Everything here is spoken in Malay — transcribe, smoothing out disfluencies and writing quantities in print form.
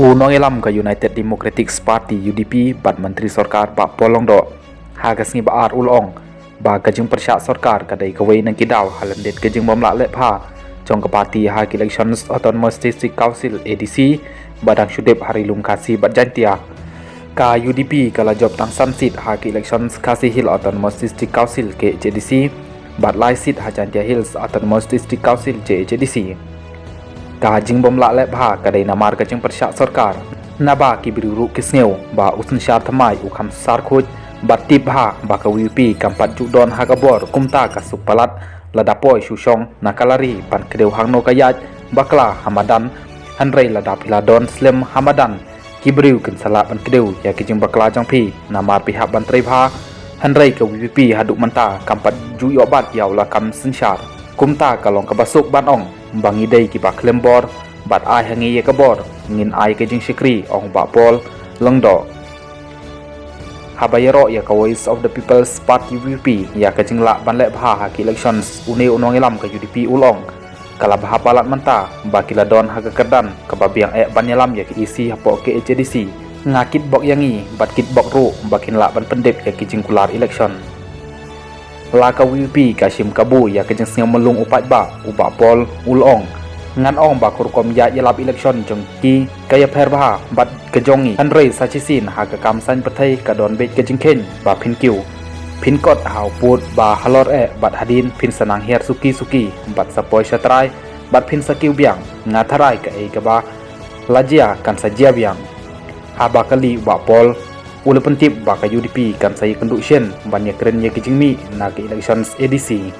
Unongelam ka United Democratic Party UDP bat Menteri Sarkar Pak Polong do hagas ngi baar ulong ba kajing persyak sarkar kadai kawai nang kidaw halandet kajing mamla lep ha jong ke parti ha elections autonomous district council ADC badang syudep hari lung kasi bat jantia ka UDP kala job tang sansit ha elections kasi hill autonomous district council ke JDC bat lai sit ha jantia hills autonomous district council JDC ka jing bom la lep ha kadai namar ka jing persyak sarkar naba ki biru kisneu ba usun syar thamai ukham sar khoj batip ha ba ka WP kampat judon ha kabor kumta ka supalat ladapoi susong nakalari pan kedeu hangno kayat bakla hamadan hanrei ladap hiladon slim hamadan kibriu kin sala pan kedeu ya ki jing bakla jangpi namar pihak bantrai bha hanrei ka WP haduk manta kampat ju yobat yaula kam sinsyar kumta kalong kabasuk banong bangi dei ki ba klembor bat ai hangi ye kabor ngin ai ke jing sikri ong ba pol lengdo habayero ya ka Voice of the People's Party UDP ya ka jing la ban le bha ha ki elections une unongelam ka UDP ulong kala bha palat menta ba kila don ha ka kerdan ka babiang ban yalam ya ki isi hapo ke JDC ngakit bok yangi bat kit bok ru bakin la ban pendek ya ki jing kular election la ka WP ka sim kabu ya ke jeng sing melung upat ba uba pol ulong ngan ong ba kurkom ya yalap election jong ki kaya pher ba bat kejongi hanrei sachisin ha ka kam san pathai ka don bet ke jing ken ba phin kiu phin kot hau put ba halor bat hadin phin sanang her suki bat sapoi satrai bat phin sakiu biang ngatharai ka ei ka ba lajia kan sajia biang ha ba kali ba pol ule pentip baka UDP kan saya kenduk syen banyak keren ye kijingmi na ke elections ADC